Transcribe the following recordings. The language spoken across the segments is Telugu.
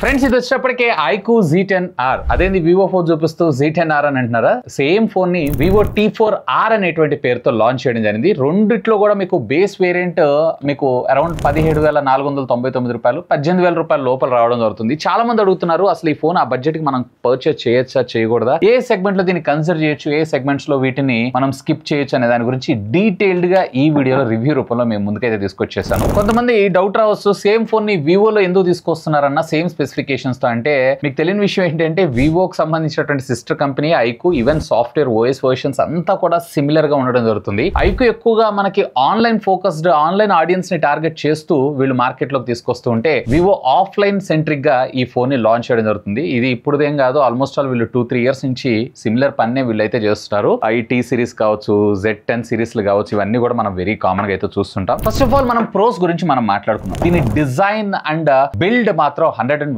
ఫ్రెండ్స్ ఇది వచ్చేటప్పటికే iQOO Z10R అదేంది వివో ఫోన్ చూపిస్తూ Z10R అని అంటున్నారా? సేమ్ ఫోన్ ని వివో T4R అనేటువంటి పేరుతో లాంచ్ చేయడం జరిగింది. రెండిట్లో కూడా మీకు బేస్ వేరియంట్ మీకు అరౌండ్ 17,499 రూపాయలు 18,000 రూపాయల లోపల రావడం జరుగుతుంది. చాలా మంది అడుగుతున్నారు అసలు ఈ ఫోన్ ఆ బడ్జెట్ కి మనం పర్చేస్ చేయొచ్చా చేయకూడదా, ఏ సెగ్మెంట్ లో దీన్ని కన్సిడర్ చేయొచ్చు, ఏ సెగ్మెంట్స్ లో వీటిని మనం స్కిప్ చేయొచ్చు అనే దాని గురించి డీటెయిల్డ్ గా ఈ వీడియోలో రివ్యూ రూపంలో మేము ముందుకైతే తీసుకొచ్చేసాను. కొంతమంది డౌట్ రావచ్చు సేమ్ ఫోన్ ని వివోలో ఎందుకు తీసుకొస్తున్నారన్న సేమ్ స్పెసిఫికేషన్స్ తో. అంటే మీకు తెలియని విషయం ఏంటంటే వివోకి సంబంధించినటువంటి sister company iQOO, even software OS versions అంతా కూడా సిమిలర్ గా ఉండడం జరుగుతుంది. iQOO ఎక్కువగా మనకి ఆన్లైన్ ఫోకస్డ్ ఆన్లైన్ ఆడియన్స్ ని టార్గెట్ చేస్తూ వీళ్ళు మార్కెట్ లోకి తీసుకొస్తూ ఉంటే వివో ఆఫ్లైన్ సెంట్రిక్ గా ఈ ఫోన్ ని లాంచ్ చేయడం జరుగుతుంది. ఇది ఇప్పుడుదేం కాదు, ఆల్మోస్ట్ ఆల్ వీళ్ళు 2-3 ఇయర్స్ నుంచి సిమిలర్ పన్నే వీళ్ళు అయితే చేస్తున్నారు. T సిరీస్ కావచ్చు, Z10 సిరీస్లు కావచ్చు, ఇవన్నీ కూడా మనం వెరీ కామన్ గా అయితే చూస్తుంటాం. ఫస్ట్ ఆఫ్ ఆల్ మనం ప్రోస్ గురించి మనం మాట్లాడుకుందాం. దీని డిజైన్ అండ్ బిల్డ్ మాత్రం 101%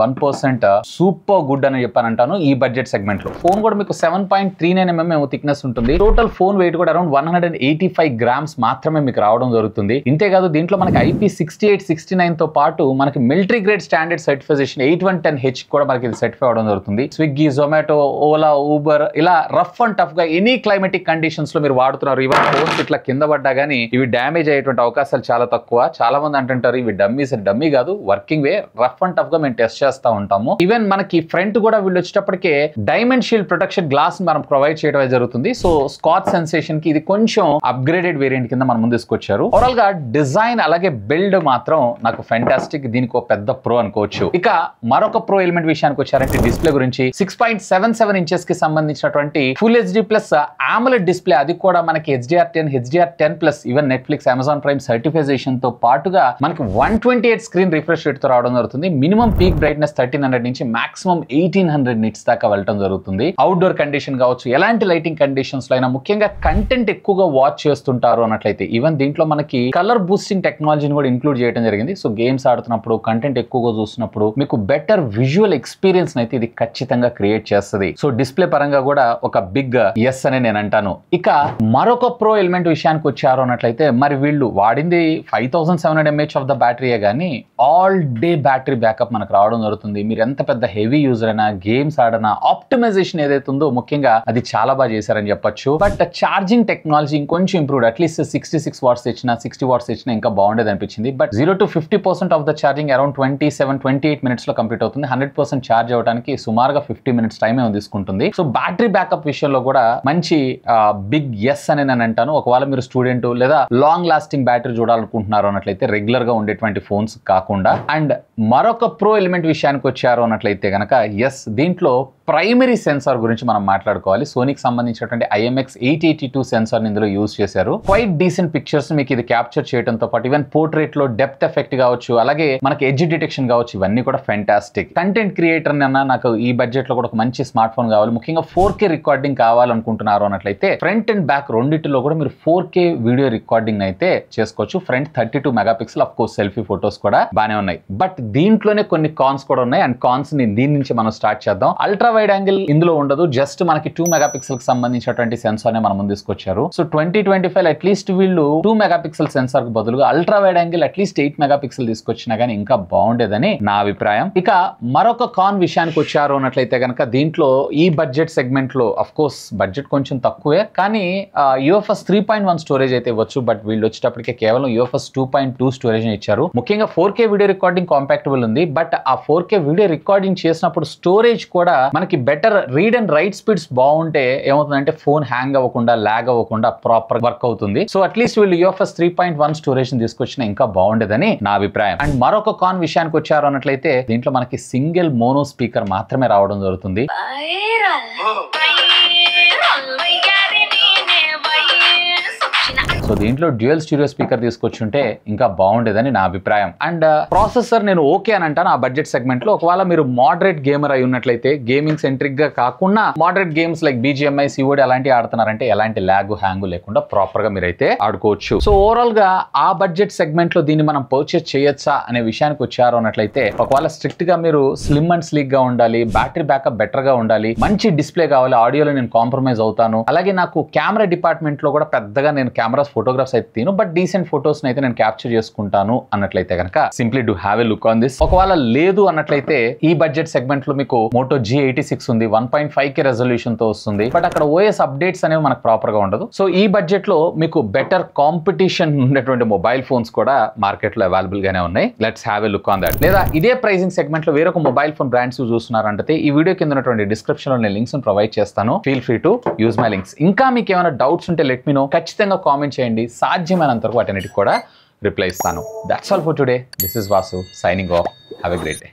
సూపర్ గుడ్ అని చెప్పానంటాను. ఈ బడ్జెట్ సెగ్మెంట్ లో ఫోన్ కూడా మీకు 7.39mm థిక్నెస్ ఉంటుంది. టోటల్ ఫోన్ వెయిట్ కూడా అరౌండ్ 185 గ్రామ్స్ మాత్రమే మీకు రావడం జరుగుతుంది. ఇంతేకాదు దీంట్లో మనకి IP6869 తో పాటు మనకి military grade standard certification 8110H కూడా మనకి ఇది సర్టిఫై అవడం జరుగుతుంది. స్విగ్గీ, జొమాటో, ఓలా, ఊబర్ ఇలా రఫ్ అండ్ టఫ్ గా ఎనీ క్లైమేటిక్ కండిషన్స్ లో మీరు వాడుతున్నారు. ఈవెన్ ఫోన్స్ ఇట్లా కింద పడ్డా గానీ ఇవి డ్యామేజ్ అయ్యేటువంటి అవకాశాలు చాలా తక్కువ. చాలా మంది అంటుంటారు ఇవి డమ్మీస్. డమ్మీ కాదు, working way, rough and tough గా మేము టెస్ట్ చేస్తా ఉంటాము. ఈవెన్ మనకి ఫ్రంట్ కూడా వీళ్ళు వచ్చేటప్పటికే డైమండ్ షీల్డ్ ప్రొటెక్షన్ గ్లాస్ మనం ప్రొవైడ్ చేయడం జరుగుతుంది. సో స్కాచ్ సెన్సేషన్ కి ఇది కొంచెం అప్గ్రేడెడ్ వేరియంట్ కింద మనం ముందు తీసుకొచ్చారు. ఓవరాల్ గా డిజైన్ అలాగే బిల్డ్ మాత్రం నాకు ఫెంటాస్టిక్. దీనికి ఒక పెద్ద ప్రో అనుకోవచ్చు. ఇక మరొక ప్రో ఎలిమెంట్ విషయానికి వచ్చారంటే డిస్ప్లే గురించి 6.77 ఇంచెస్ కి సంబంధించినటువంటి full HD plus AMOLED display, అది కూడా మనకి HDR10, HDR10+, even Netflix, Amazon prime certification తో పాటుగా మనకి 128 స్క్రీన్ రిఫ్రెష్ రేట్ తో రావడం జరుగుతుంది. మినిమం పీక్ బ్రైట్నెస్ 1300 నుంచి మాక్సిమం 1800 నిట్స్ దాకా వెళ్ళడం జరుగుతుంది. అవుట్డోర్ కండిషన్ కావచ్చు, ఎలాంటి లైటింగ్ కండిషన్స్ లో అయినా, ముఖ్యంగా కంటెంట్ ఎక్కువగా వాచ్ చేస్తుంటారు అన్నట్లయితే ఈవెన్ దీంట్లో మనకి కలర్ బూస్టింగ్ టెక్నాలజీని కూడా ఇంక్లూడ్ చేయడం జరిగింది. సో గేమ్స్ ఆడుతున్నప్పుడు, కంటెంట్ ఎక్కువగా చూస్తున్నప్పుడు మీకు బెటర్ విజువల్ ఎక్స్పీరియన్స్ అయితే ఇది ఖచ్చితంగా క్రియేట్ చేస్తుంది. సో డిస్ప్లే పరంగా కూడా ఒక బిగ్ ఎస్ అని నేను అంటాను. ఇక మరొక ప్రో ఎలిమెంట్ విషయానికి వచ్చారు అన్నట్లయితే మరి వీళ్ళు వాడింది 5700 mAh ఆఫ్ ద బ్యాటరీయే కానీ ఆల్ డే బ్యాటరీ బ్యాకప్ మనకు రావడం జరుగుతుంది. మీరు ఎంత పెద్ద హెవీ యూజర్ అయినా, గేమ్స్ ఆడనా, ఆప్టిమైజేషన్ ఏదైతే ఉందో ముఖ్యంగా అది చాలా బాగా చేశారని చెప్పొచ్చు. బట్ ఛార్జింగ్ టెక్నాలజీ ఇంకొంచెం ఇంప్రూవ్డ్. అట్లీస్ట్ 66 వాట్స్ ఇచ్చినా, 60 వాట్స్ ఇచ్చినా ఇంకా బాగుండేది అనిపించింది. But 0 to 50% of the charging around 27-28 minutes లో కంప్లీట్ అవుతుంది. 100% ఛార్జ్ అవ్వడానికి సుమారుగా 50 మినిట్స్ టైం తీసుకుంటుంది. సో బ్యాటరీ బ్యాకప్ విషయంలో కూడా మంచి బిగ్ ఎస్ అని నేను అంటాను. ఒకవేళ మీరు స్టూడెంట్ లేదా లాంగ్ లాస్టింగ్ బ్యాటరీ చూడాలనుకుంటున్నారు అన్నట్లయితే రెగ్యులర్ గా ఉండేటువంటి ఫోన్స్ కాకుండా. అండ్ మరొక ప్రో ఎలిమెంట్ విషయానికి వచ్చారు అన్నట్లయితే కనుక ఎస్ దీంట్లో ప్రైమరీ సెన్సార్ గురించి మనం మాట్లాడుకోవాలి. సోనీకి సంబంధించినటువంటి IMX882 సెన్సార్ ఇందులో యూజ్ చేశారు. క్వైట్ డీసెంట్ పిక్చర్స్ మీకు ఇది క్యాప్చర్ చేయడంతో పాటు ఈవెన్ పోర్ట్రేట్ లో డెప్త్ ఎఫెక్ట్ కావచ్చు, అలాగే మనకి ఎడ్జ్ డిటెక్షన్ కావచ్చు, ఇవన్నీ కూడా ఫెంటాస్టిక్. కంటెంట్ క్రియేటర్ అన్న నాకు ఈ బడ్జెట్ లో కూడా ఒక మంచి స్మార్ట్ ఫోన్ కావాలి, ముఖ్యంగా 4K రికార్డింగ్ కావాలనుకుంటున్నారు అన్నట్లయితే ఫ్రంట్ అండ్ బ్యాక్ రెండింటిలో కూడా మీరు 4K వీడియో రికార్డింగ్ అయితే చేసుకోవచ్చు. Front 32 megapixel, of course selfie photos కూడా బానే ఉన్నాయి. బట్ దీంట్లోనే కొన్ని కాన్స్ కూడా ఉన్నాయి. అండ్ కాన్స్ ని దీని నుంచి మనం స్టార్ట్ చేద్దాం. అల్ట్రా వైడ్ యాంగిల్ ఇందులో ఉండదు, జస్ట్ మనకి 2 మెగాపిక్సెల్ కి సంబంధించినటువంటి సెన్సార్ నే మనం ముందు తీసుకొచ్చారు. సో 2025 అట్లీస్ట్ వీళ్ళు 2 మెగాపిక్సెల్ సెన్సార్ కు బదులుగా ultra wide angle at least 8 megapixel తీసుకొచ్చినా గానీ ఇంకా బాగుండేదని నా అభిప్రాయం. ఇక మరొక కాన్ విషయానికి వచ్చారు అన్నట్లయితే కనుక దీంట్లో ఈ బడ్జెట్ సెగ్మెంట్ లో అఫ్ కోర్స్ బడ్జెట్ కొంచెం తక్కువే కానీ UFS 3.1 స్టోరేజ్ అయితే ఇవ్వచ్చు. బట్ వీళ్ళు వచ్చేటప్పటికే కేవలం UFS 2.2 స్టోరేజ్ ఇచ్చారు. ముఖ్యంగా 4K వీడియో రికార్డింగ్ కాంపాక్టబుల్ ఉంది. బట్ ఆ 4K వీడియో రికార్డింగ్ చేసినప్పుడు స్టోరేజ్ కూడా మనకి better read and right speeds బాగుంటే ఏమవుతుందంటే ఫోన్ హ్యాంగ్ అవ్వకుండా, లాగ్ అవ్వకుండా ప్రాపర్ వర్క్ అవుతుంది. సో అట్లీస్ట్ వీళ్ళు UFS 3.1 స్టోరేజ్ తీసుకొచ్చినా ఇంకా బాగుండేదని నా అభిప్రాయం. అండ్ మరొక కాన్ విషయానికి వచ్చారు అన్నట్లయితే దీంట్లో మనకి సింగిల్ మోనో స్పీకర్ మాత్రమే రావడం జరుగుతుంది. సో దీంట్లో డ్యూయల్ స్టీరియో స్పీకర్ తీసుకొచ్చుంటే ఇంకా బాగుండేదని నా అభిప్రాయం. అండ్ ప్రాసెసర్ నేను ఓకే అని అంటాను ఆ బడ్జెట్ సెగ్మెంట్ లో. ఒకవేళ మీరు మోడరేట్ గేమర్ అయి ఉన్నట్లయితే, గేమింగ్ సెంట్రిక్ గా కాకుండా moderate games like BGMI, COD అలాంటివి ఆడుతున్నారంటే ఎలాంటి ల్యాగ్, హ్యాంగ్ లేకుండా ప్రాపర్ గా మీరైతే ఆడుకోవచ్చు. సో ఓవరాల్ గా ఆ బడ్జెట్ సెగ్మెంట్ లో దీన్ని మనం పర్చేస్ చేయొచ్చా అనే విషయానికి వచ్చారు అన్నట్లయితే ఒకవేళ స్ట్రిక్ట్ గా మీరు స్లిమ్ అండ్ స్లీక్ గా ఉండాలి, బ్యాటరీ బ్యాకప్ బెటర్ గా ఉండాలి, మంచి డిస్ప్లే కావాలి, ఆడియోలో నేను కాంప్రమైజ్ అవుతాను, అలాగే నాకు కెమెరా డిపార్ట్మెంట్ లో కూడా పెద్దగా నేను కెమెరాస్ ఫోటోగ్రాఫ్స్ అయితే తీను, బట్ డీసెంట్ ఫోటోస్ అయితే నేను క్యాప్చర్ చేసుకుంటాను అన్నట్లయితే కనుక simply do have a look on this. ఒకవేళ లేదు అన్నట్లయితే ఈ బడ్జెట్ సెగ్మెంట్ లో మీకు మోటో G86 ఉంది, 1.5K రెజల్యూషన్ తో వస్తుంది, బట్ అక్కడ OS అప్డేట్స్ అనేవి మనకు ప్రాపర్ గా ఉండదు. సో ఈ బడ్జెట్ లో మీకు బెటర్ కాంపిటీషన్ ఉండేటువంటి మొబైల్ ఫోన్స్ కూడా మార్కెట్ లో అవైలబుల్ గానే ఉన్నాయి. Let's have a look on that. లేదా ఇదే ప్రైసింగ్ సెగ్మెంట్ లో వేరొక మొబైల్ ఫోన్ బ్రాండ్స్ చూస్తున్నారంటే ఈ వీడియో కింద ఉన్నటువంటి డిస్క్రిప్షన్ లో నేను లింక్స్ ప్రొవైడ్ చేస్తాను. Feel free to use my links. ఇంకా మీకు ఏమైనా డౌట్స్ ఉంటే లెట్ మీ నో, ఖచ్చితంగా కామెంట్ చేయండి. సాధ్యమైనంత వరకు వాటన్నిటికి కూడా రిప్లై ఇస్తాను. That's all for today. This is Vasu signing off. Have a great day.